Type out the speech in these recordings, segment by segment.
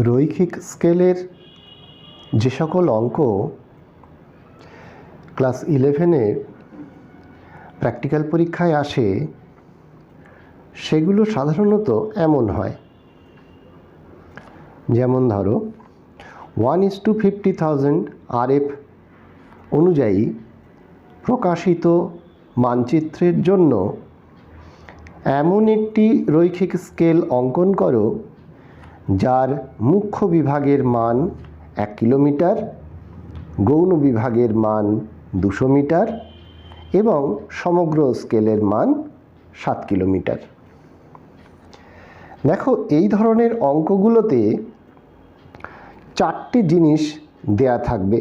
রৈখিক স্কেলের যে সকল অঙ্ক ক্লাস 11-এর প্র্যাকটিক্যাল পরীক্ষায় আসে সেগুলো সাধারণত এমন হয়, যেমন ধরো 1:50,000 RF অনুযায়ী প্রকাশিত মানচিত্রের জন্য এমন একটি রৈখিক স্কেল অঙ্কন করো যার মুখ্য বিভাগের মান 1 কিলোমিটার, গৌণ বিভাগের মান 200 মিটার এবং সমগ্র স্কেলের মান 7 কিলোমিটার। দেখো, এই ধরনের অঙ্কগুলোতে 4টে জিনিস দেয়া থাকবে।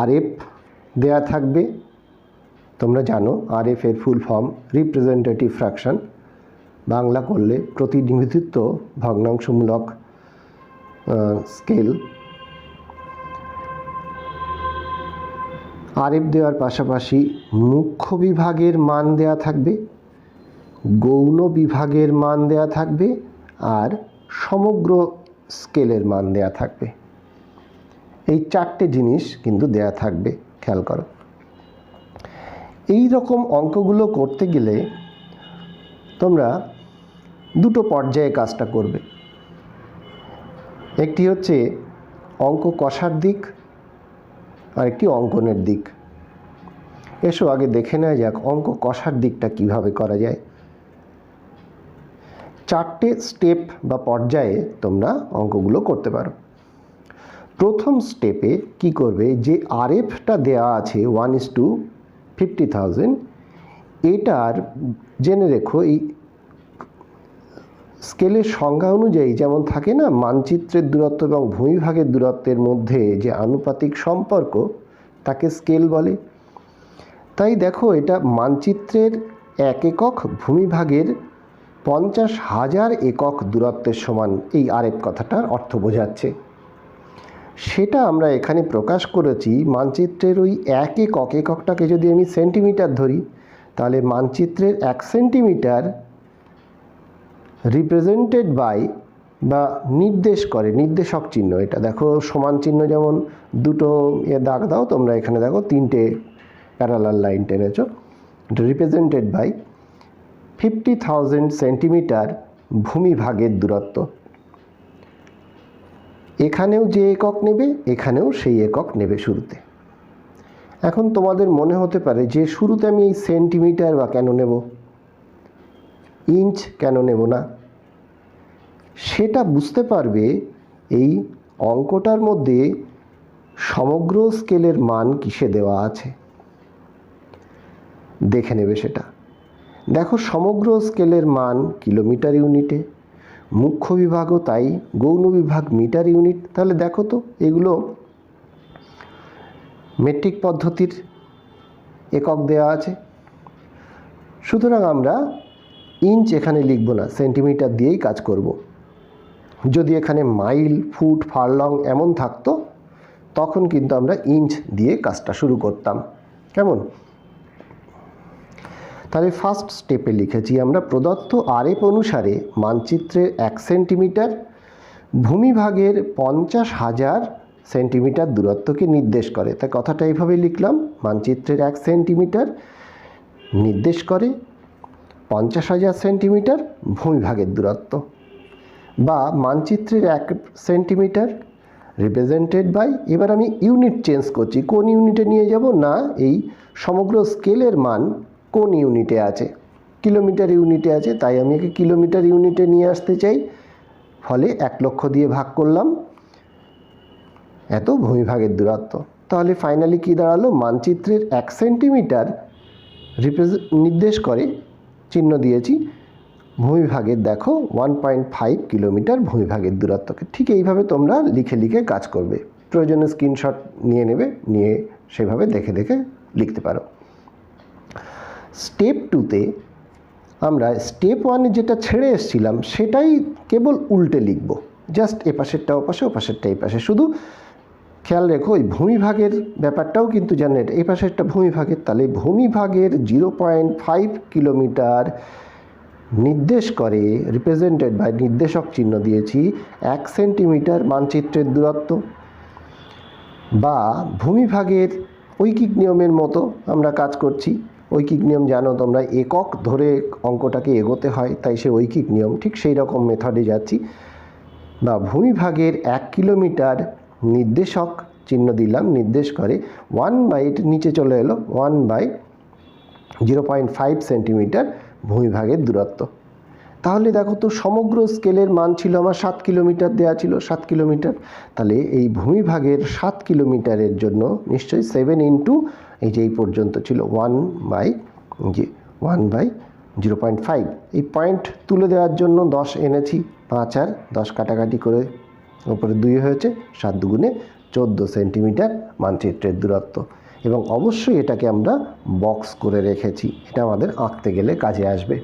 RF দেয়া থাকবে, তোমরা জানো RF এর full form representative fraction, Bangla করলে প্রতিনিধিত্ব ভগ্নাংশমূলক স্কেল। RF দেওয়ার পাশাপাশি মুখ্য বিভাগের মান দেয়া থাকবে, গৌণ বিভাগের মান দেয়া থাকবে আর সমগ্র স্কেলের মান দেয়া থাকবে। এই 4টে জিনিস কিন্তু দেয়া থাকবে, খেয়াল করো। এই রকম অঙ্কগুলো করতে গেলে তোমরা দুটো পর্যায়ে কাজটা করবে। একটি হচ্ছে অঙ্ক কষার দিক আর একটি অঙ্কনের দিক। এসো আগে দেখে নেওয়া যাক অঙ্ক কষার দিকটা কিভাবে করা যায়। 4টে স্টেপ বা পর্যায়ে তোমরা অঙ্কগুলো করতে পারো। প্রথম স্টেপে কি করবে, যে RFটা দেওয়া আছে 1:50,000, এটার জেনে রেখো এই স্কেলের সংজ্ঞা অনুযায়ী যেমন থাকে না, মানচিত্রের দূরত্ব এবং ভূমিভাগের দূরত্বের মধ্যে যে আনুপাতিক সম্পর্ক তাকে স্কেল বলে। তাই দেখো, এটা মানচিত্রের 1 একক ভূমিভাগের 50,000 একক দূরত্বের সমান এই RF কথাটার অর্থ বোঝাচ্ছে। সেটা আমরা এখানে প্রকাশ করেছি মানচিত্রের ওই 1 এককটাকে যদি আমি সেন্টিমিটার ধরি, তাহলে মানচিত্রের 1 সেন্টিমিটার রিপ্রেজেন্টেড বাই বা নির্দেশ করে, নির্দেশক চিহ্ন। এটা দেখো সমান চিহ্ন, যেমন দুটো দাগ দাও তোমরা, এখানে দেখো 3টে প্যারালাল লাইন টেনেছ। রিপ্রেজেন্টেড বাই 50,000 সেন্টিমিটার ভূমিভাগের দূরত্ব। এখানেও যে একক নেবে, এখানেও সেই একক নেবে শুরুতে। এখন তোমাদের মনে হতে পারে যে শুরুতে আমি এই সেন্টিমিটার বা কেন নেব, ইঞ্চ কেন নেব না? সেটা বুঝতে পারবে এই অঙ্কটার মধ্যে সমগ্র স্কেলের মান কিসে দেওয়া আছে, দেখে নেবে সেটা। দেখো, সমগ্র স্কেলের মান কিলোমিটার ইউনিটে, মুখ্য বিভাগও তাই, গৌণ বিভাগ মিটার ইউনিট। তাহলে দেখো তো, এগুলো মেট্রিক পদ্ধতির একক দেওয়া আছে। সুতরাং আমরা ইঞ্চ এখানে লিখব না, সেন্টিমিটার দিয়েই কাজ করব। যদি এখানে মাইল, ফুট, ফারলং এমন থাকতো তখন কিন্তু আমরা ইঞ্চ দিয়ে কাজটা শুরু করতাম। কেমন? তাহলে ফার্স্ট স্টেপে লিখেছি আমরা, প্রদত্ত RF অনুসারে মানচিত্রের 1 সেন্টিমিটার ভূমিভাগের 50,000 সেন্টিমিটার দূরত্বকে নির্দেশ করে। তাই কথাটা এইভাবে লিখলাম, মানচিত্রের 1 সেন্টিমিটার নির্দেশ করে 50,000 সেন্টিমিটার ভূমিভাগের দূরত্ব, বা মানচিত্রের 1 সেন্টিমিটার রিপ্রেজেন্টেড বাই, এবার আমি ইউনিট চেঞ্জ করছি। কোন ইউনিটে নিয়ে যাব না, এই সমগ্র স্কেলের মান কোন ইউনিটে আছে, কিলোমিটার ইউনিটে আছে, তাই আমি একে কিলোমিটার ইউনিটে নিয়ে আসতে চাই। ফলে 1 লক্ষ দিয়ে ভাগ করলাম, এত ভূমিভাগের দূরত্ব। তাহলে ফাইনালি কি দাঁড়ালো, মানচিত্রের 1 সেন্টিমিটার নির্দেশ করে, চিহ্ন দিয়েছি, ভূমিভাগের দেখো 1.5 কিলোমিটার ভূমিভাগের দূরত্বকে। ঠিক এইভাবে তোমরা লিখে লিখে কাজ করবে। প্রয়োজনে স্ক্রিনশট নিয়ে নেবে, নিয়ে সেভাবে দেখে দেখে লিখতে পারো। স্টেপ 2তে আমরা স্টেপ 1-এ যেটা ছেড়ে এসেছিলাম সেটাই কেবল উল্টে লিখব। জাস্ট এপাশেরটা ওপাশে, ওপাশেরটা এই পাশে। শুধু খেয়াল রেখো, ওই ভূমিভাগের ব্যাপারটাও কিন্তু জানেন, এই পাশেরটা ভূমিভাগের, তাহলে ভূমিভাগের 0.5 কিলোমিটার নির্দেশ করে, রিপ্রেজেন্টেড বাই নির্দেশক চিহ্ন দিয়েছি 1 সেন্টিমিটার মানচিত্রের দূরত্ব, বা ভূমিভাগের ঐকিক নিয়মের মতো আমরা কাজ করছি। ঐকিক নিয়ম জানো তোমরা, একক ধরে অঙ্কটাকে এগোতে হয়, তাই সে ঐকিক নিয়ম, ঠিক সেই রকম মেথডে যাচ্ছি। বা ভূমিভাগের 1 কিলোমিটার নির্দেশক চিহ্ন দিলাম, নির্দেশ করে 1/, নিচে চলে এলো 1/0.5 সেন্টিমিটার ভূমিভাগের দূরত্ব। তাহলে দেখো তো সমগ্র স্কেলের মান ছিল আমার 7 কিলোমিটার দেওয়া ছিল, 7 কিলোমিটার। তাহলে এই ভূমিভাগের 7 কিলোমিটারের জন্য নিশ্চয়ই 7 ইন্টু এই যে এই পর্যন্ত ছিল 1/0.5। এই পয়েন্ট তুলে দেওয়ার জন্য 10 এনেছি, 5 আর 10 কাটাকাটি করে উপরে 2 হয়েছে, 7 দুগুণে 14 সেন্টিমিটার মানচিত্রের দূরত্ব। এবং অবশ্যই এটাকে আমরা বক্স করে রেখেছি, এটা আমাদের আঁকতে গেলে কাজে আসবে।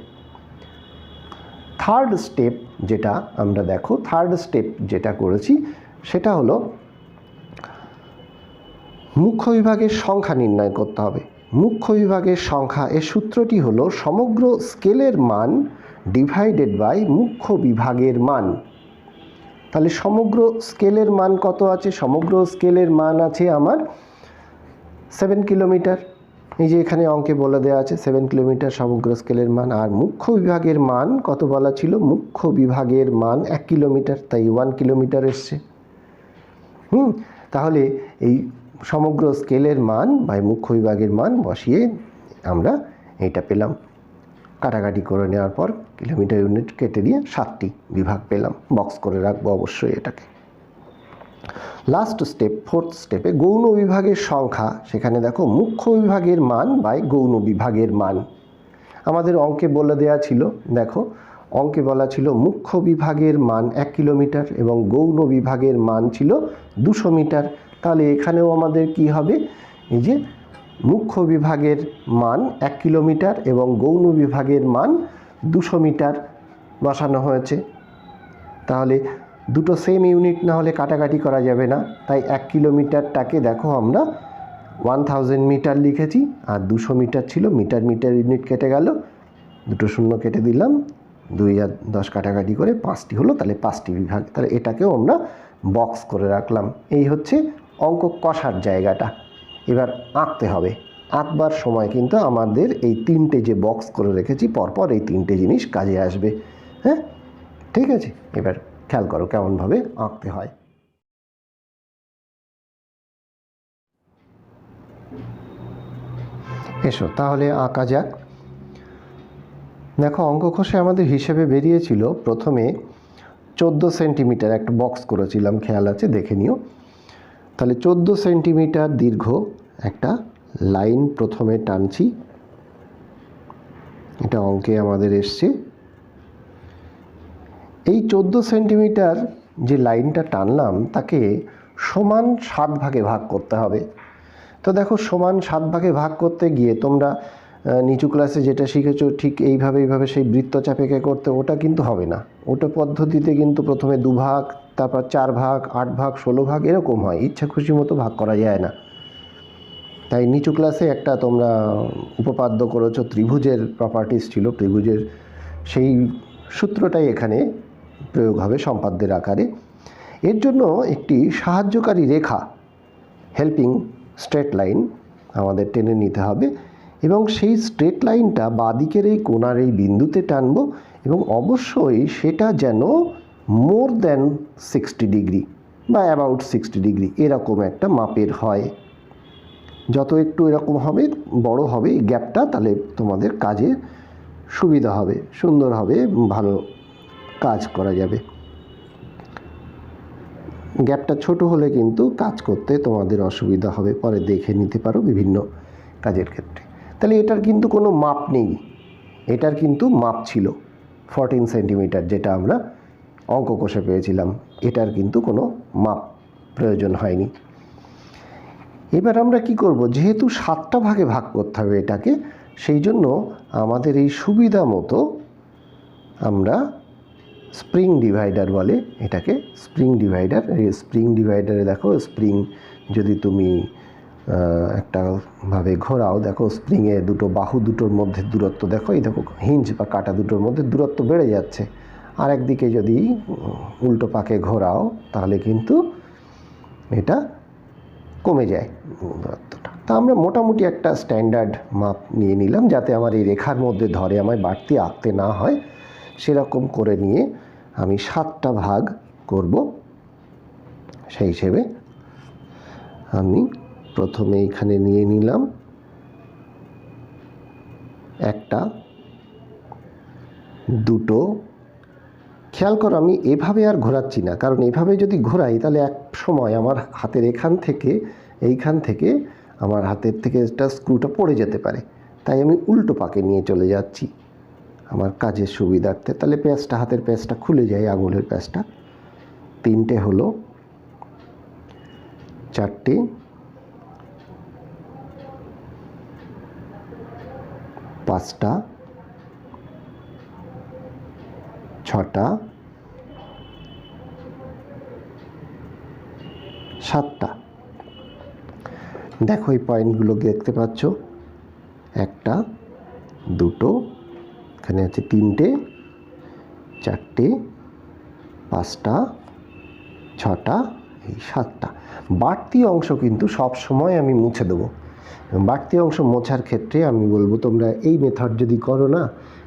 থার্ড স্টেপ যেটা আমরা দেখো, থার্ড স্টেপ যেটা করেছি সেটা হলো মুখ্য বিভাগের সংখ্যা নির্ণয় করতে হবে। মুখ্য বিভাগের সংখ্যা, এর সূত্রটি হলো সমগ্র স্কেলের মান ডিভাইডেড বাই মুখ্য বিভাগের মান। তাহলে সমগ্র স্কেলের মান কত আছে? সমগ্র স্কেলের মান আছে আমার 7 কিলোমিটার। এই যে এখানে অঙ্কে বলে দেওয়া আছে 7 কিলোমিটার সমগ্র স্কেলের মান। আর মুখ্য বিভাগের মান কত বলা ছিল? মুখ্য বিভাগের মান 1 কিলোমিটার, তাই 1 কিলোমিটার এসছে। তাহলে এই সমগ্র স্কেলের মান বা মুখ্য বিভাগের মান বসিয়ে আমরা এইটা পেলাম। কাটাকাটি করে নেওয়ার পর কিলোমিটার ইউনিট কেটে দিয়ে 7টি বিভাগ পেলাম। বক্স করে রাখবো অবশ্যই এটাকে। লাস্ট স্টেপ, ফোর্থ স্টেপে গৌণ বিভাগের সংখ্যা, সেখানে দেখো মুখ্য বিভাগের মান বাই গৌণ বিভাগের মান। আমাদের অঙ্কে বলে দেওয়া ছিল, দেখো অঙ্কে বলা ছিল মুখ্য বিভাগের মান 1 কিলোমিটার এবং গৌণ বিভাগের মান ছিল 200 মিটার। তাহলে এখানেও আমাদের কি হবে? এই যে মুখ্য বিভাগের মান 1 কিলোমিটার এবং গৌণ বিভাগের মান 200 মিটার বসানো হয়েছে। তাহলে দুটো সেম ইউনিট না হলে কাটাকাটি করা যাবে না, তাই 1 কিলোমিটারটাকে দেখো আমরা 1000 মিটার লিখেছি, আর 200 মিটার ছিল, মিটার মিটার ইউনিট কেটে গেল, দুটো শূন্য কেটে দিলাম, 2 আর 10 কাটাকাটি করে 5টি হলো, তাহলে 5টি বিভাগ। তাহলে এটাকেও আমরা বক্স করে রাখলাম। এই হচ্ছে অঙ্ক কষার জায়গাটা। এবার আঁকতে হবে। আঁকবার সময় কিন্তু আমাদের এই 3টে যে বক্স করে রেখেছি পরপর, এই 3টে জিনিস কাজে আসবে। হ্যাঁ, ঠিক আছে। এবার খেয়াল করো কেমনভাবে আঁকতে হয়। এসো তাহলে আঁকা যাক। দেখো অঙ্ক কষে আমাদের হিসেবে বেরিয়েছিল প্রথমে 14 সেন্টিমিটার একটা বক্স করেছিলাম, খেয়াল আছে, দেখে নিও। তাহলে 14 সেন্টিমিটার দীর্ঘ একটা লাইন প্রথমে টানছি, এটা অঙ্কে আমাদের এসছে। এই 14 সেন্টিমিটার যে লাইনটা টানলাম তাকে সমান 7 ভাগে ভাগ করতে হবে। তো দেখো সমান 7 ভাগে ভাগ করতে গিয়ে তোমরা নিচু ক্লাসে যেটা শিখেছো ঠিক এইভাবে সেই বৃত্তচাপেকে করতে, ওটা কিন্তু হবে না। ওটা পদ্ধতিতে কিন্তু প্রথমে 2 ভাগ, তারপর 4 ভাগ, 8 ভাগ, 16 ভাগ এরকম হয়, ইচ্ছা খুশি মতো ভাগ করা যায় না। তাই নিচু ক্লাসে একটা তোমরা উপপাদ্য করেছো, ত্রিভুজের প্রপার্টিস ছিল, ত্রিভুজের সেই সূত্রটাই এখানে প্রয়োগ হবে সম্পাদ্যের আকারে। এর জন্য একটি সাহায্যকারী রেখা, হেল্পিং স্ট্রেট লাইন আমাদের টেনে নিতে হবে, এবং সেই স্ট্রেট লাইনটা বাঁদিকের এই কোণার এই বিন্দুতে টানব, এবং অবশ্যই সেটা যেন মোর দ্যান 60 ডিগ্রি বা অ্যাবাউট 60 ডিগ্রি এরকম একটা মাপের হয়। যত একটু এরকম হবে, বড় হবে এই গ্যাপটা, তাহলে তোমাদের কাজে সুবিধা হবে, সুন্দর হবে, ভালো কাজ করা যাবে। গ্যাপটা ছোট হলে কিন্তু কাজ করতে তোমাদের অসুবিধা হবে, পরে দেখে নিতে পারো বিভিন্ন কাজের ক্ষেত্রে। তাহলে এটার কিন্তু কোনো মাপ নেই, এটার কিন্তু মাপ ছিল 14 সেন্টিমিটার, যেটা আমরা অঙ্ক কষে পেয়েছিলাম। এটার কিন্তু কোনো মাপ প্রয়োজন হয়নি। এবার আমরা কি করব, যেহেতু 7টা ভাগে ভাগ করতে হবে এটাকে, সেই জন্য আমাদের এই সুবিধা মতো আমরা স্প্রিং ডিভাইডার বলে এটাকে, স্প্রিং ডিভাইডার। এই স্প্রিং ডিভাইডারে দেখো, স্প্রিং যদি তুমি একটা ভাবে ঘোরাও, দেখো স্প্রিংয়ে দুটো বাহু দুটোর মধ্যে দূরত্ব দেখো, এই দেখো হিঞ্জ বা কাঁটা দুটোর মধ্যে দূরত্ব বেড়ে যাচ্ছে। আর একদিকে যদি উল্টো পাকে ঘোরাও তাহলে কিন্তু এটা কমে যায় দূরত্বটা। তা আমরা মোটামুটি একটা স্ট্যান্ডার্ড মাপ নিয়ে নিলাম, যাতে আমার এই রেখার মধ্যে ধরে আমায় বাড়তি আঁকতে না হয়। সেরকম করে নিয়ে আমি 7টা ভাগ করব। সেই হিসেবে আমি প্রথমে এখানে নিয়ে নিলাম 1টা, 2টো। খেয়াল করো আমি এভাবে আর ঘোরাচ্ছি না, কারণ এভাবে যদি ঘোরাই তাহলে এক সময় আমার হাতের এইখান থেকে আমার হাতের থেকে একটা স্ক্রুটা পড়ে যেতে পারে। তাই আমি উল্টো পাকে নিয়ে চলে যাচ্ছি আমার কাজের সুবিধার্থে। তাহলে হাতের প্যাঁচটা খুলে যায়, আঙুলের প্যাঁচটা। 3টে হলো, 4টে, 5টা, 6টা, 7টা। দেখো এই পয়েন্টগুলো দেখতে পাচ্ছ, 1টা, 2টো, এখানে আছে 3টে, 4টে, 5টা, 6টা, এই 7টা। বাড়তি অংশ কিন্তু সব সময় আমি মুছে দেবো। বাড়তি অংশ মোছার ক্ষেত্রে আমি বলবো, তোমরা এই মেথড যদি করো না,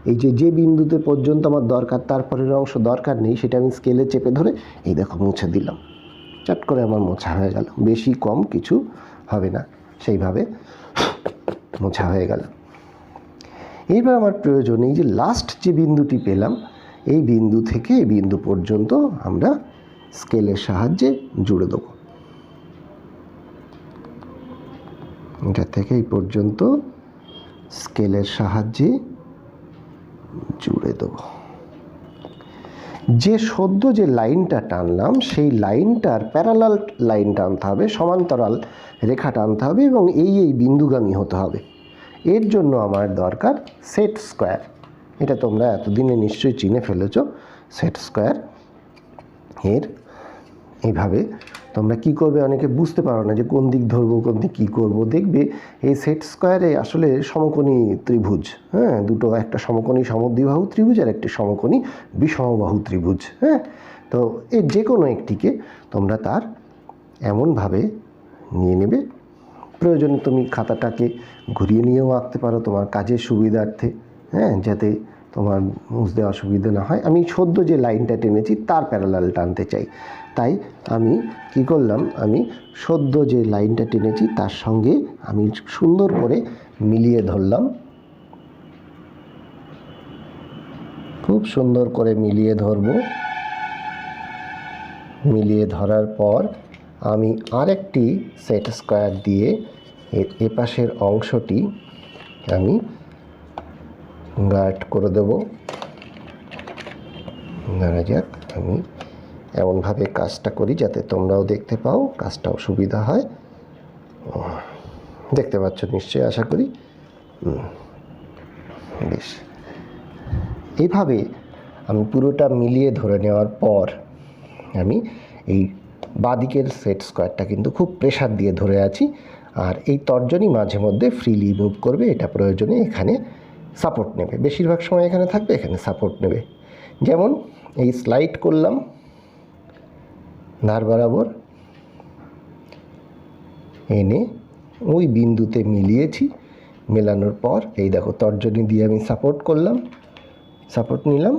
এই যে বিন্দুতে পর্যন্ত আমার দরকার তারপরের অংশ দরকার নেই, সেটা আমি স্কেলে চেপে ধরে এই দেখো মুছে দিলাম, চট করে আমার মোছা হয়ে গেল। বেশি কম কিছু হবে না, সেইভাবে মোছা হয়ে গেল। এইবার আমার প্রয়োজন এই যে লাস্ট যে বিন্দুটি পেলাম, এই বিন্দু থেকে এই বিন্দু পর্যন্ত আমরা স্কেলের সাহায্যে জুড়ে দেবো। এটা থেকে এই পর্যন্ত স্কেলের সাহায্যে জুড়ে দেবো। যে সদ্য যে লাইনটা টানলাম সেই লাইনটার প্যারালাল লাইন টানতে হবে, সমান্তরাল রেখা টানতে হবে এবং এই বিন্দুগামী হতে হবে। এর জন্য আমার দরকার সেট স্কোয়ার। এটা তোমরা এতদিনে নিশ্চয়ই চিনে ফেলেছ, সেট স্কোয়ার। এর এইভাবে তোমরা কি করবে, অনেকে বুঝতে পারো না যে কোন দিক ধরবো, কোন দিক কী করবো। দেখবে এই সেট স্কোয়ারে আসলে সমকোণী ত্রিভুজ, হ্যাঁ, দুটো, একটা সমকোণী সমদ্বিবাহু ত্রিভুজ আর একটি সমকোণী বিষমবাহু ত্রিভুজ। হ্যাঁ, তো এর যে কোনো একটিকে তোমরা তার এমনভাবে নিয়ে নেবে। প্রয়োজনে তুমি খাতাটাকে ঘুরিয়ে নিয়েও আঁকতে পারো তোমার কাজের সুবিধার্থে, হ্যাঁ, যাতে তোমার বুঝতে অসুবিধা না হয়। আমি সদ্য যে লাইনটা টেনেছি তার প্যারালাল টানতে চাই, তাই আমি কি করলাম, আমি সদ্য যে লাইনটা টেনেছি তার সঙ্গে আমি সুন্দর করে মিলিয়ে ধরলাম। খুব সুন্দর করে মিলিয়ে ধরব। মিলিয়ে ধরার পর আমি আরেকটি সেট স্কোয়ার দিয়ে এর এপাশের অংশটি আমি গার্ড করে দেব। ধরা যাক আমি এমনভাবে কাজটা করি যাতে তোমরাও দেখতে পাও, কাজটাও সুবিধা হয়। দেখতে পাচ্ছ নিশ্চয়ই, আশা করি। বেশ, এইভাবে আমি পুরোটা মিলিয়ে ধরে নেওয়ার পর আমি এই বাঁদিকের সেট স্কোয়ারটা কিন্তু খুব প্রেশার দিয়ে ধরে আছি, আর এই তর্জনী মাঝে মধ্যে ফ্রিলি মুভ করবে। এটা প্রয়োজনে এখানে সাপোর্ট নেবে, বেশিরভাগ সময় এখানে থাকবে, এখানে সাপোর্ট নেবে। যেমন এই স্লাইড করলাম ধার বরাবর, এনে ওই বিন্দুতে মিলিয়েছি। মেলানোর পর এই দেখো তর্জনী দিয়ে আমি সাপোর্ট করলাম, সাপোর্ট নিলাম,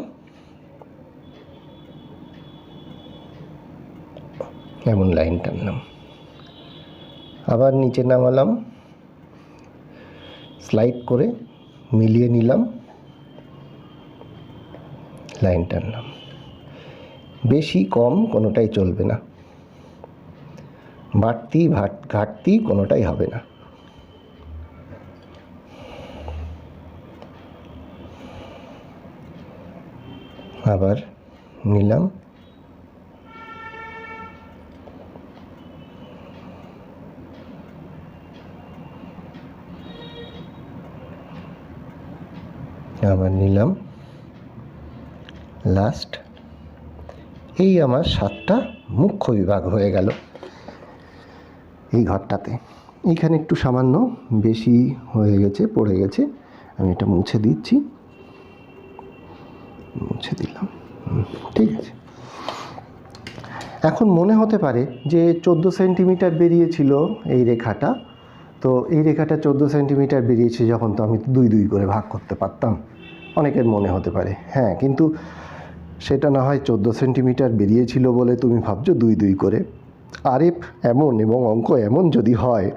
এমন লাইন টানলাম। আবার নিচে নামালাম, স্লাইড করে মিলিয়ে নিলাম, লাইন টানলাম। বেশি কম কোনোটাই চলবে না, বাড়তি ঘাটতি কোনোটাই হবে না। আবার নিলাম, আবার নিলাম, লাস্ট। এই আমার 7টা মুখ্য বিভাগ হয়ে গেল এই ঘরটাতে। এইখানে একটু সামান্য বেশি হয়ে গেছে, পড়ে গেছে, আমি এটা মুছে দিচ্ছি, মুছে দিলাম। ঠিক আছে। এখন মনে হতে পারে যে 14 সেন্টিমিটার বেরিয়েছিল এই রেখাটা, তো এই রেখাটা 14 সেন্টিমিটার বেরিয়েছে যখন, তো আমি 2 করে ভাগ করতে পারতাম, অনেকের মনে হতে পারে। হ্যাঁ, কিন্তু সেটা না হয় 14 সেন্টিমিটার বেরিয়েছিল বলে তুমি ভাবছো 2 করে। আরএফ এমন এবং অঙ্ক এমন যদি হয়,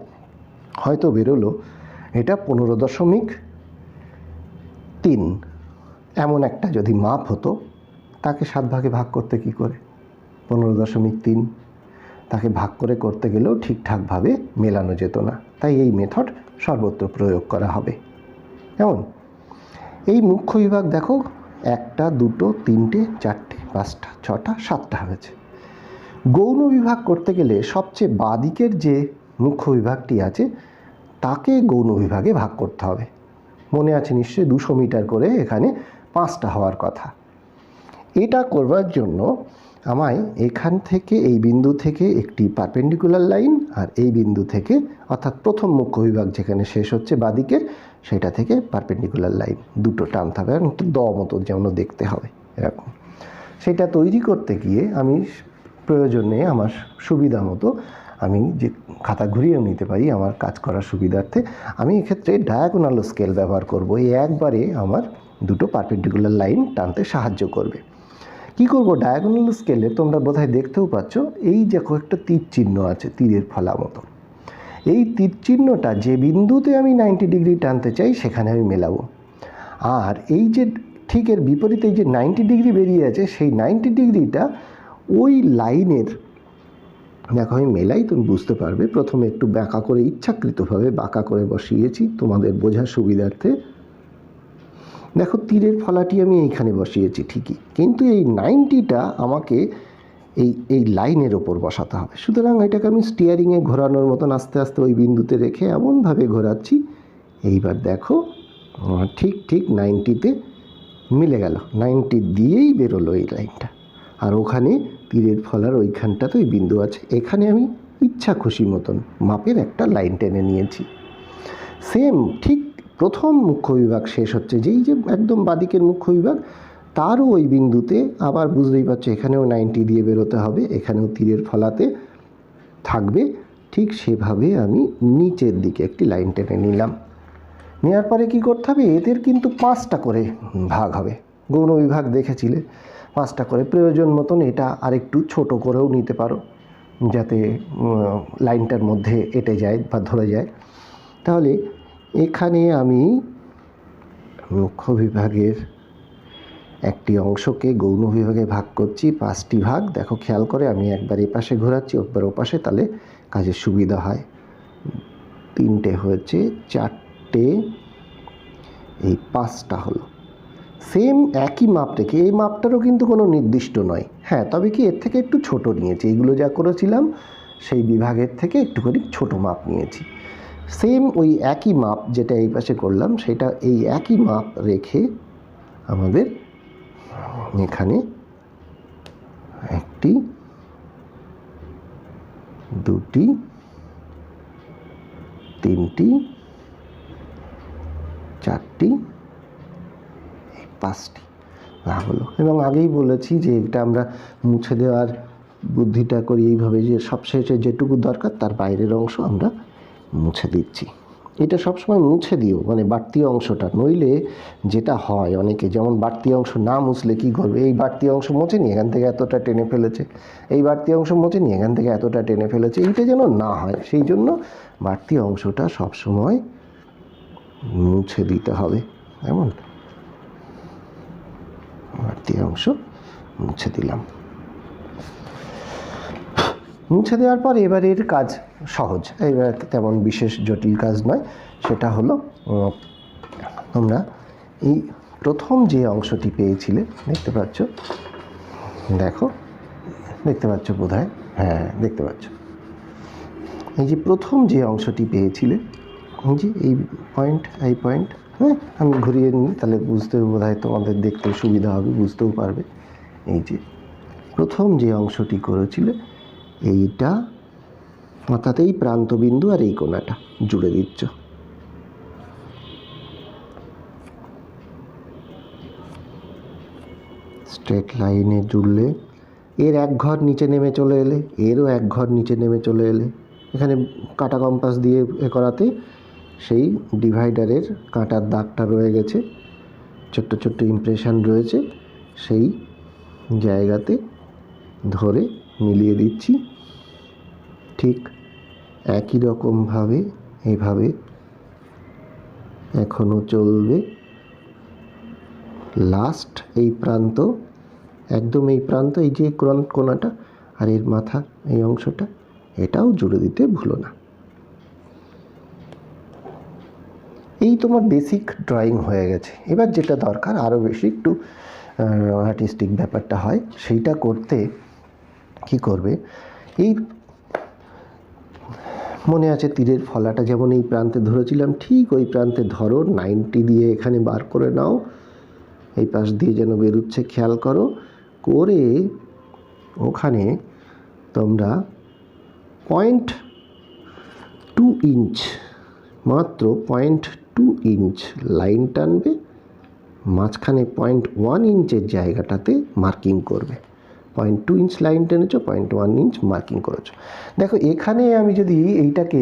হয়তো বেরোলো এটা 15.3 এমন একটা যদি মাপ হতো, তাকে 7 ভাগে ভাগ করতে কি করে? 15.3 তাকে ভাগ করে করতে গেলেও ঠিকঠাকভাবে মেলানো যেত না। তাই এই মেথড সর্বত্র প্রয়োগ করা হবে। যেমন এই মুখ্য বিভাগ দেখো, 1টা 2টো 3টে 4টে 5টা 6টা 7টা হয়েছে। গৌণ বিভাগ করতে গেলে সবচেয়ে বাঁদিকের যে মুখ্য বিভাগটি আছে তাকে গৌণ বিভাগে ভাগ করতে হবে। মনে আছে নিশ্চয়ই 200 মিটার করে এখানে 5টা হওয়ার কথা। এটা করবার জন্য আমায় এখান থেকে, এই বিন্দু থেকে একটি পারপেন্ডিকুলার লাইন, আর এই বিন্দু থেকে, অর্থাৎ প্রথম মুখ্য বিভাগ যেখানে শেষ হচ্ছে বাঁদিকের, সেটা থেকে পারপেন্ডিকুলার লাইন দুটো টানতে হবে, একটু দ মতো যেমন দেখতে হবে এরকম। সেটা তৈরি করতে গিয়ে আমি প্রয়োজনে আমার সুবিধা মতো আমি যে খাতা ঘুরিয়েও নিতে পারি আমার কাজ করার সুবিধার্থে, আমি এক্ষেত্রে ডায়াগোনাল স্কেল ব্যবহার করব। এই একবারে আমার দুটো পারপেন্ডিকুলার লাইন টানতে সাহায্য করবে। কি করব? ডায়াগোনাল স্কেলে তোমরা বোধহয় দেখতেও পাচ্ছ, এই যে কয়েকটা তীর চিহ্ন আছে, তীরের ফলা মতো। এই তীর চিহ্নটা যে বিন্দুতে আমি 90 ডিগ্রি টানতে চাই সেখানে আমি মেলাবো। আর এই যে ঠিক এর বিপরীতে এই যে 90 ডিগ্রি বেরিয়ে আছে, সেই 90 ডিগ্রিটা ওই লাইনের, দেখো আমি মেলাই, তুমি বুঝতে পারবে। প্রথমে একটু বাঁকা করে, ইচ্ছাকৃতভাবে বাঁকা করে বসিয়েছি তোমাদের বোঝার সুবিধার্থে। দেখো তীরের ফলাটি আমি এইখানে বসিয়েছি ঠিকই, কিন্তু এই 90টা আমাকে এই লাইনের ওপর বসাতে হবে। সুতরাং এটাকে আমি স্টিয়ারিংয়ে ঘোরানোর মতন আস্তে আস্তে ওই বিন্দুতে রেখে এমনভাবে ঘোরাচ্ছি। এইবার দেখো ঠিক 90তে মিলে গেল, 90 দিয়েই বেরোলো এই লাইনটা। আর ওখানে তীরের ফলার ওইখানটাতে ওই বিন্দু আছে, এখানে আমি ইচ্ছা খুশি মতন মাপের একটা লাইন টেনে নিয়েছি। সেম ঠিক প্রথম মুখ্য বিভাগ শেষ হচ্ছে, যেই যে একদম বাদিকের মুখ্য বিভাগ, তারও ওই বিন্দুতে আবার বুঝতেই পারছো এখানেও 90 দিয়ে বেরোতে হবে, এখানেও তীরের ফলাতে থাকবে। ঠিক সেভাবে আমি নিচের দিকে একটি লাইন টেনে নিলাম। নেওয়ার পরে কী করতে হবে? এদের কিন্তু 5টা করে ভাগ হবে। গৌণ বিভাগ দেখেছিলে 5টা করে। প্রয়োজন মতন এটা আরেকটু ছোট করেও নিতে পারো, যাতে লাইনটার মধ্যে এঁটে যায় বা ধরে যায়। তাহলে এখানে আমি মুখ্য বিভাগের একটি অংশকে গৌণ বিভাগে ভাগ করছি 5টি ভাগ। দেখো খেয়াল করে আমি একবার এপাশে ঘোরাচ্ছি, একবার ওপাশে, তাহলে কাজের সুবিধা হয়। 3টে হয়েছে, 4টে, এই 5টা হলো। সেম একই মাপ রেখে, এই মাপটারও কিন্তু কোনো নির্দিষ্ট নয়, হ্যাঁ, তবে কি এর থেকে একটু ছোট নিয়েছি। এইগুলো যা করেছিলাম সেই বিভাগের থেকে একটুখানি ছোট মাপ নিয়েছি। সেম ওই একই মাপ যেটা এই পাশে করলাম, সেটা এই একই মাপ রেখে আমাদের এখানে 1টি 2টি 3টি 4টি 5টি ভাগ হলো। এবং আগেই বলেছি যে এটা আমরা মুছে দেওয়ার বুদ্ধিটা করি এইভাবে, যে সবশেষে যেটুকু দরকার তার বাইরের অংশ আমরা মুছে দিচ্ছি। এটা সবসময় মুছে দিও, মানে বাড়তি অংশটা, নইলে যেটা হয় অনেকে, যেমন বাড়তি অংশ না মুছলে কী করবে, এই বাড়তি অংশ মুছে নিয়ে এখান থেকে এতটা টেনে ফেলেছে, এই বাড়তি অংশ মুছে নিয়ে এখান থেকে এতটা টেনে ফেলেছে, এইটা যেন না হয় সেই জন্য বাড়তি অংশটা সবসময় মুছে দিতে হবে। এমন বাড়তি অংশ মুছে দিলাম। মুছে দেওয়ার পর এবার এর কাজ সহজ, এবার তেমন বিশেষ জটিল কাজ নয়। সেটা হলো, তোমরা এই প্রথম যে অংশটি পেয়েছিলে, দেখতে পাচ্ছ, দেখো দেখতে পাচ্ছ বোধহয়, হ্যাঁ দেখতে পাচ্ছ, এই যে প্রথম যে অংশটি পেয়েছিলে, এই যে এই পয়েন্ট, হ্যাঁ আমি ঘুরিয়ে নিই, তাহলে বুঝতে বোধহয় তোমাদের দেখতে সুবিধা হবে, বুঝতেও পারবে। এই যে প্রথম যে অংশটি করেছিলে, এইটা অর্থাৎ এই প্রান্তবিন্দু আর এই কোণাটা জুড়ে দিচ্ছ। স্ট্রেট লাইনে জুড়লে এর এক ঘর নিচে নেমে চলে এলে, এরও এক ঘর নিচে নেমে চলে এলে, এখানে কাঁটা কম্পাস দিয়ে করাতে সেই ডিভাইডারের কাঁটার দাগটা রয়ে গেছে, ছোট্ট ছোট্ট ইমপ্রেশন রয়েছে, সেই জায়গাতে ধরে মিলিয়ে দিচ্ছি। ঠিক একই রকমভাবে এইভাবে এখনও চলবে। লাস্ট এই প্রান্ত, একদম এই প্রান্ত, এই যে কোণাটা আর এর মাথা এই অংশটা, এটাও জুড়ে দিতে ভুলো না। এই তোমার বেসিক ড্রয়িং হয়ে গেছে। এবার যেটা দরকার আরও বেশি একটু আর্টিস্টিক ব্যাপারটা হয়, সেইটা করতে কি করবে, এই মনে আছে তীরের ফলাটা যেমন এই প্রান্তে ধরেছিলাম, ঠিক ওই প্রান্তে ধরো, 90 দিয়ে এখানে বার করে নাও, এই পাশ দিয়ে যেন বেরোচ্ছে খেয়াল করো, করে ওখানে তোমরা 0.2 ইঞ্চ, মাত্র 0.2 ইঞ্চ লাইন টানবে, মাঝখানে 0.1 ইঞ্চের জায়গাটাতে মার্কিং করবে। 0.2 ইঞ্চ লাইন টেনেছো, 0.1 ইঞ্চ মার্কিং করেছো। দেখো এখানে আমি যদি এইটাকে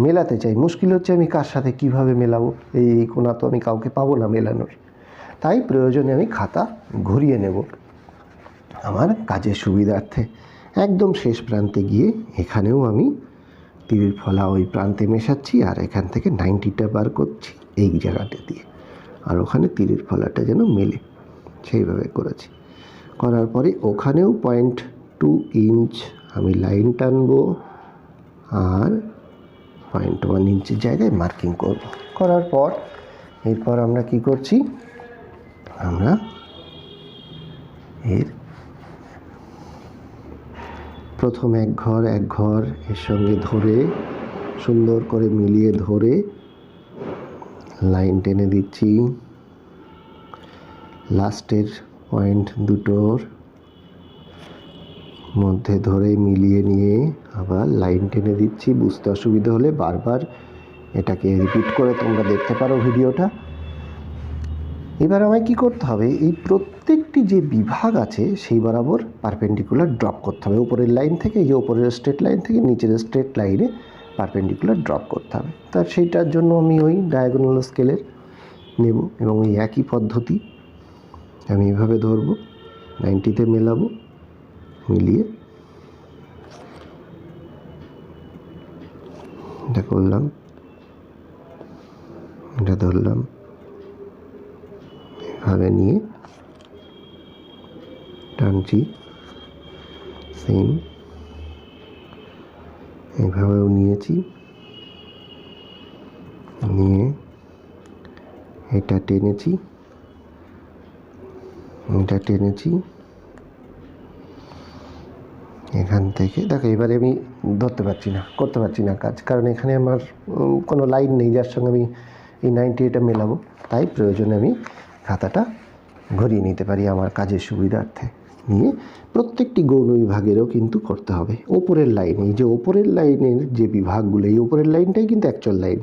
মেলাতে চাই, মুশকিল হচ্ছে আমি কার সাথে কিভাবে মেলাবো, এই কোণা তো আমি কাউকে পাবো না মেলানোর, তাই প্রয়োজনে আমি খাতা ঘুরিয়ে নেব আমার কাজের সুবিধার্থে। একদম শেষ প্রান্তে গিয়ে এখানেও আমি তীরের ফলা ওই প্রান্তে মেশাচ্ছি, আর এখান থেকে 90টা বার করছি এই জায়গাটা দিয়ে, আর ওখানে তীরের ফলাটা যেন মেলে, সেইভাবে করেছি। করার পরে ওখানেও 0.2 ইঞ্চ আমি লাইন টানবো, আর 0.1 ইঞ্চের জায়গায় মার্কিং করব। করার পর এরপর আমরা কি করছি, আমরা এর প্রথম এক ঘর এর সঙ্গে ধরে সুন্দর করে মিলিয়ে ধরে লাইন টেনে দিচ্ছি। লাস্টের পয়েন্ট দুটোর মধ্যে ধরে মিলিয়ে নিয়ে আবার লাইন টেনে দিচ্ছি। বুঝতে অসুবিধা হলে বারবার এটাকে রিপিট করে তোমরা দেখতে পারো ভিডিওটা। এবার আমায় কী করতে হবে, এই প্রত্যেকটি যে বিভাগ আছে সেই বরাবর পারপেন্ডিকুলার ড্রপ করতে হবে। উপরের লাইন থেকে, এই যে উপরের স্ট্রেট লাইন থেকে নিচের স্ট্রেট লাইনে পারপেন্ডিকুলার ড্রপ করতে হবে। তার সেইটার জন্য আমি ওই ডায়াগোনাল স্কেলের নেব এবং এই একই পদ্ধতি আমি এভাবে ধরবো, 90তে মেলাবো, মিলিয়ে এটা করলাম, এটা ধরলাম, এভাবে নিয়ে টানছি, সেম এইভাবেও নিয়েছি, নিয়ে এটা টেনেছি, এটা টেনেছি এখান থেকে। দেখো এবারে আমি ধরতে পারছি না, করতে পারছি না কাজ, কারণ এখানে আমার কোনো লাইন নেই যার সঙ্গে আমি এই 90টা মেলাবো। তাই প্রয়োজনে আমি খাতাটা ঘুরিয়ে নিতে পারি আমার কাজের সুবিধার্থে। নিয়ে প্রত্যেকটি গৌণ বিভাগেরও কিন্তু করতে হবে। ওপরের লাইন, এই যে ওপরের লাইনের যে বিভাগগুলো, এই ওপরের লাইনটাই কিন্তু অ্যাকচুয়াল লাইন,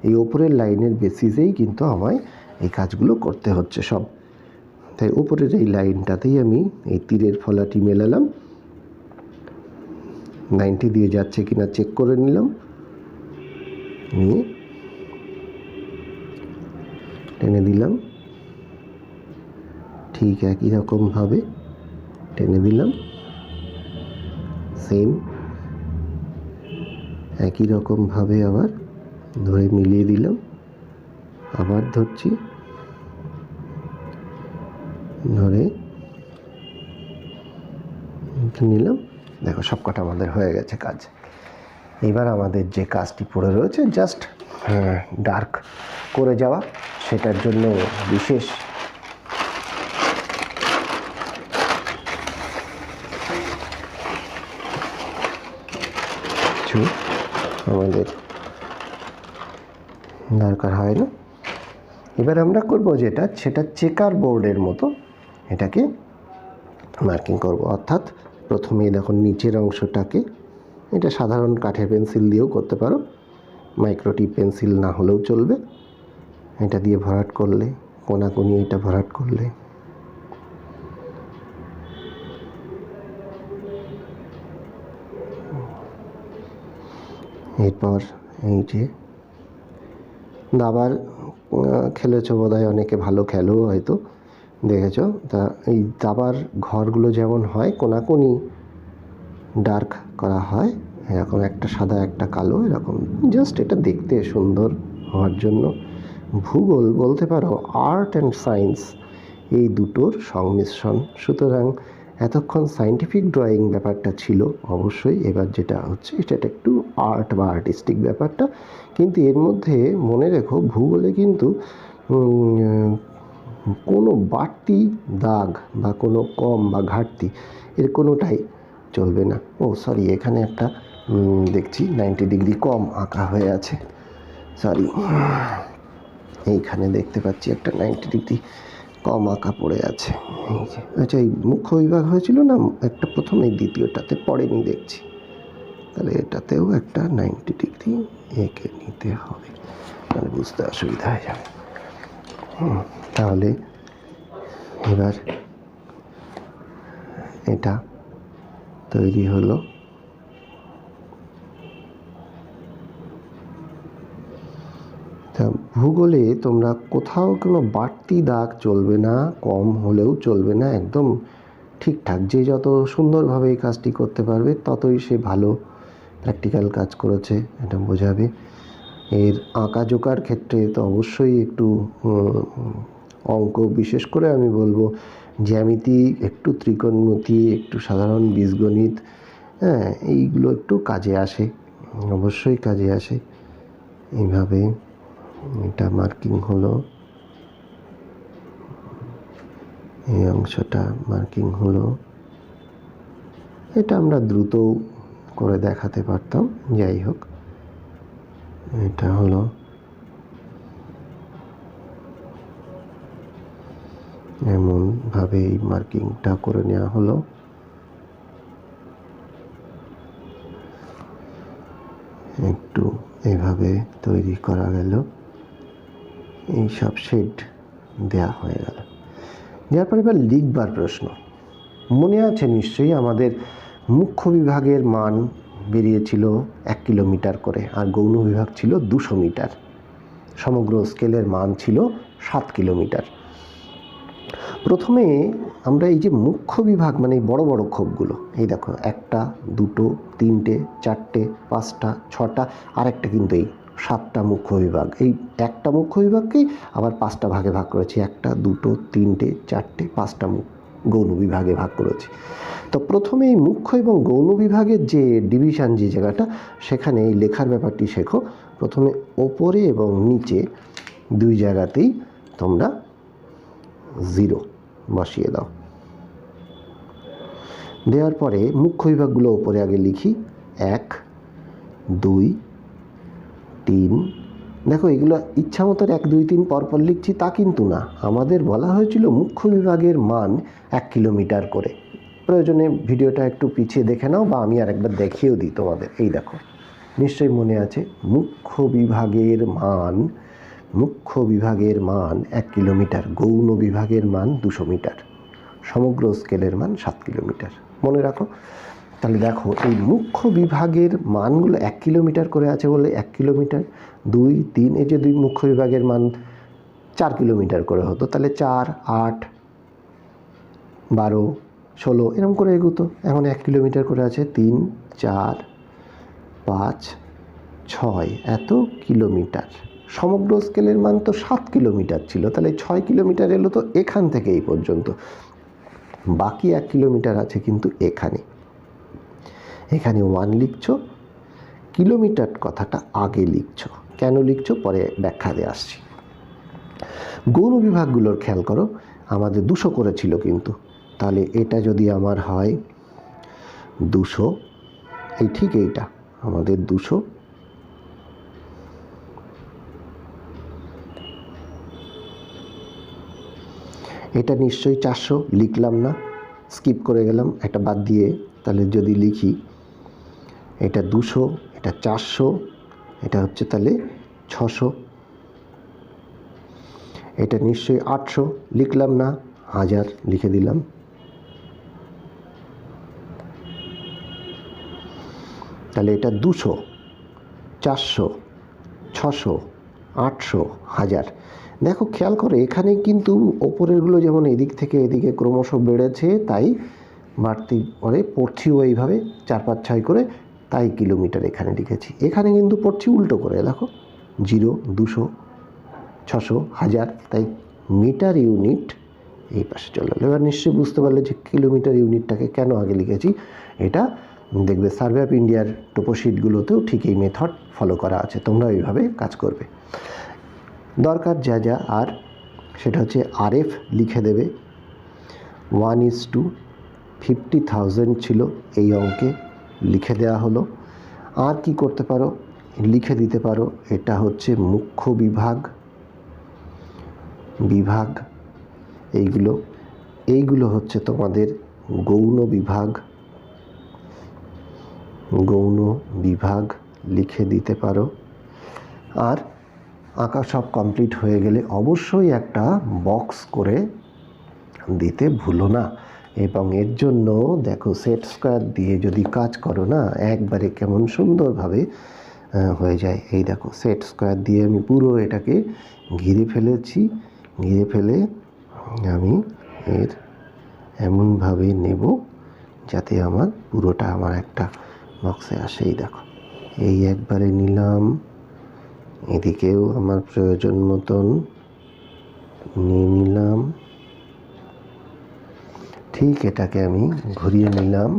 এই ওপরের লাইনের বেসিসেই কিন্তু আমায় এই কাজগুলো করতে হচ্ছে সব। তাই ওপরের এই লাইনটাতেই আমি এই তীরের ফলাটি মেলালাম, 90 দিয়ে যাচ্ছে কিনা চেক করে নিলাম, নিয়ে টেনে দিলাম, ঠিক একই রকমভাবে টেনে দিলাম, সেম একই রকমভাবে আবার ধরে মিলিয়ে দিলাম, আবার ধরছি, ধরে নিলাম। দেখো সবকটা আমাদের হয়ে গেছে কাজ। এবার আমাদের যে কাজটি পড়ে রয়েছে জাস্ট ডার্ক করে যাওয়া, সেটার জন্য বিশেষ কিছু আমাদের দরকার হয় না। এবার আমরা করব যেটা, সেটা চেকার বোর্ডের মতো এটাকে মার্কিং করব। অর্থাৎ প্রথমে দেখুন নিচের অংশটাকে এটা সাধারণ কাঠের পেন্সিল দিয়েও করতে পারো, মাইক্রোটিপ পেন্সিল না হলেও চলবে। এটা দিয়ে ভরাট করলে, কোনাকুনি এটা ভরাট করলে, এরপর এই যে দাবার খেলেছো বোধহয়, অনেকে ভালো খেলো হয়তো, দেখেছো। তা এই দাবার ঘরগুলো যেমন হয় কোনাকুনি ডার্ক করা হয়, এরকম একটা সাদা একটা কালো, এরকম জাস্ট এটা দেখতে সুন্দর হওয়ার জন্য। ভূগোল বলতে পারো আর্ট অ্যান্ড সায়েন্স এই দুটোর সংমিশ্রণ। সুতরাং এতক্ষণ সায়েন্টিফিক ড্রয়িং ব্যাপারটা ছিল অবশ্যই, এবার যেটা হচ্ছে সেটা একটু আর্ট বা আর্টিস্টিক ব্যাপারটা। কিন্তু এর মধ্যে মনে রেখো, ভূগোলে কিন্তু কোনো বাড়তি দাগ বা কোনো কম বা ঘাটতি এর কোনোটাই চলবে না। ও সরি, এখানে একটা দেখছি 90 ডিগ্রি কম আঁকা হয়ে আছে, সরি, এইখানে দেখতে পাচ্ছি একটা 90 ডিগ্রি কম আঁকা পড়ে আছে। এই যে, আচ্ছা, এই মুখ্য বিভাগ হয়েছিল না একটা প্রথম, এই দ্বিতীয়টাতে পড়েনি দেখছি, তাহলে এটাতেও একটা 90 ডিগ্রি এঁকে নিতে হবে, তাহলে বুঝতে অসুবিধা হয়ে যাবে। তাহলে এবার এটা তৈরি হলো। তা ভূগোলে তোমরা কোথাও কোনো বাড়তি দাগ চলবে না, কম হলেও চলবে না, একদম ঠিকঠাক। যে যত সুন্দরভাবে এই কাজটি করতে পারবে ততই সে ভালো প্র্যাকটিক্যাল কাজ করেছে, এটা বোঝাবে। এর আঁকা জোকার ক্ষেত্রে তো অবশ্যই একটু অঙ্ক, বিশেষ করে আমি বলবো জ্যামিতি, একটু ত্রিকোণমিতি, একটু সাধারণ বীজগণিত, হ্যাঁ, এইগুলো একটু কাজে আসে, অবশ্যই কাজে আসে। এইভাবে এটা মার্কিং হলো, এই অংশটা মার্কিং হলো। এটা আমরা দ্রুত করে দেখাতে পারতাম, যাই হোক, এটা হলো এমনভাবে এই মার্কিংটা করে নেওয়া হলো। একটু এভাবে তৈরি করা গেল, এই সব শেড দেয়া হয়ে গেল। যার পরে এবার লিখবার প্রশ্ন। মনে আছে নিশ্চয়ই আমাদের মুখ্য বিভাগের মান বেরিয়েছিল 1 কিলোমিটার করে, আর গৌণ বিভাগ ছিল 200 মিটার। সমগ্র স্কেলের মান ছিল 7 কিলোমিটার। প্রথমে আমরা এই যে মুখ্য বিভাগ, মানে এই বড় বড় ক্ষোভগুলো, এই দেখো 1টা 2টো 3টে 4টে 5টা 6টা, আর একটা কিন্তু এই 7টা মুখ্য বিভাগ। এই একটা মুখ্য বিভাগকেই আবার 5টা ভাগে ভাগ করেছি, 1টা 2টো 3টে 4টে 5টা গৌণ বিভাগে ভাগ করেছি। তো প্রথমে এই মুখ্য এবং গৌণ বিভাগের যে ডিভিশন, যে জায়গাটা, সেখানে এই লেখার ব্যাপারটি শেখো। প্রথমে ওপরে এবং নিচে দুই জায়গাতেই তোমরা 0 বসিয়ে দাও। দেওয়ার পরে মুখ্য বিভাগগুলো ওপরে আগে লিখি, 1 2 3। দেখো এগুলো ইচ্ছা মতো 1 2 3 পরপর লিখছি তা কিন্তু না, আমাদের বলা হয়েছিল মুখ্য বিভাগের মান 1 কিলোমিটার করে। প্রয়োজনে ভিডিওটা একটু পিছিয়ে দেখে নাও, বা আমি আরেকবার দেখিয়েও দিই তোমাদের। এই দেখো, নিশ্চয়ই মনে আছে, মুখ্য বিভাগের মান 1 কিলোমিটার, গৌণ বিভাগের মান 200 মিটার, সমগ্র স্কেলের মান 7 কিলোমিটার। মনে রাখো। তাহলে দেখো এই মুখ্য বিভাগের মানগুলো 1 কিলোমিটার করে আছে বলে 1 কিলোমিটার, 2 3, এই যে 2 মুখ্য বিভাগের মান 4 কিলোমিটার করে হতো, তাহলে 4 8 12 16 এরকম করে এগুতো। এখন 1 কিলোমিটার করে আছে, 3 4 5 6, এত কিলোমিটার। সমগ্র স্কেলের মান তো 7 কিলোমিটার ছিল, তাহলে 6 কিলোমিটার এলো তো এখান থেকে এই পর্যন্ত। বাকি 1 কিলোমিটার আছে কিন্তু এখানে 1 লিখছো, কিলোমিটার কথাটা আগে লিখছো। কেন লিখছো পরে ব্যাখ্যা দিয়ে আসছি। গৌণ বিভাগগুলোর খেয়াল করো, আমাদের 200 করেছিল কিন্তু, তাহলে এটা যদি আমার হয় 200, এই ঠিক এইটা আমাদের 200, এটা নিশ্চয়ই 400 লিখলাম না, স্কিপ করে গেলাম একটা বাদ দিয়ে। তাহলে যদি লিখি এটা 200, এটা 400, এটা হচ্ছে তাহলে 600, এটা নিশ্চয়ই 800, লিখলাম না, 1000 লিখে দিলাম। তাহলে এটা 200, 400, 600, 800, 1000। দেখো খেয়াল করে এখানে কিন্তু ওপরেরগুলো যেমন এদিক থেকে এদিকে ক্রমশ বেড়েছে, তাই বাড়তি পরে পড়ছিও এইভাবে 4, 5, 6 করে, তাই কিলোমিটার এখানে লিখেছি। এখানে কিন্তু পড়ছি উল্টো করে, দেখো 0, 200, 600, 1000, তাই মিটার ইউনিট এই পাশে চলে গেল। এবার নিশ্চয়ই বুঝতে পারলে যে কিলোমিটার ইউনিটটাকে কেন আগে লিখেছি। এটা দেখবে সার্ভে অফ ইন্ডিয়ার টোপোশিটগুলোতেও ঠিক এই মেথড ফলো করা আছে, তোমরা এইভাবে কাজ করবে। দরকার যা যা আর সেটা হচ্ছে RF লিখে দেবে। 1:50,000 ছিল এই অঙ্কে, লিখে দেওয়া হলো। আর কি করতে পারো, লিখে দিতে পারো এটা হচ্ছে মুখ্য বিভাগ, এইগুলো হচ্ছে তোমাদের গৌণ বিভাগ লিখে দিতে পারো। আর আঁকা সব কমপ্লিট হয়ে গেলে অবশ্যই একটা বক্স করে দিতে ভুলো না। এবং এর জন্য দেখো সেট স্কোয়ার দিয়ে যদি কাজ করো না, একবারে কেমন সুন্দরভাবে হয়ে যায়। এই দেখো সেট স্কোয়ার দিয়ে আমি পুরো এটাকে ঘিরে ফেলেছি, ঘিরে ফেলে আমি এর এমনভাবে নেব যাতে আমার পুরোটা আমার একটা বক্সে আসে। এই দেখো এই একবারে নিলাম, এদিকেও আমার প্রয়োজন মতন নিয়ে নিলাম, ঠিক এটাকে আমি ঘুরিয়ে নিলাম,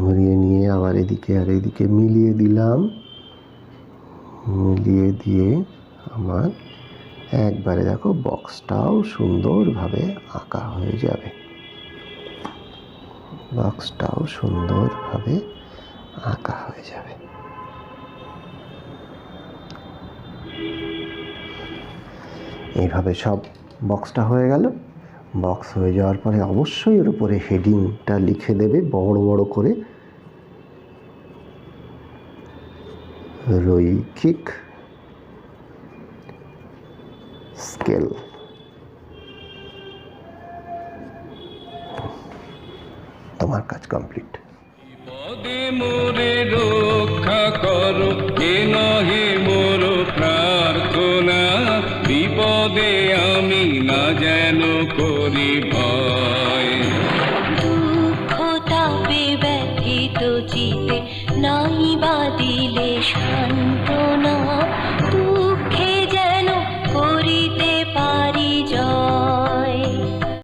ঘুরিয়ে নিয়ে আবার এদিকে আর এদিকে মিলিয়ে দিলাম, মিলিয়ে দিয়ে আমার একবারে দেখো বক্সটাও সুন্দরভাবে আঁকা হয়ে যাবে, বক্সটাও সুন্দরভাবে আঁকা হয়ে যাবে। এইভাবে সব বক্সটা হয়ে গেল। বক্স হয়ে যাওয়ার পরে অবশ্যই এর উপরে হেডিংটা লিখে দেবে বড় বড় করে, রৈখিক স্কেল। তোমার কাজ কমপ্লিট। বিপদে মোরে রক্ষা করো, এ নহে মোর প্রার্থনা, বিপদে আমি না যেন করি ভয়। দুঃখ তাপে ব্যথিত চিতে নাই বা দিলে শান্তি।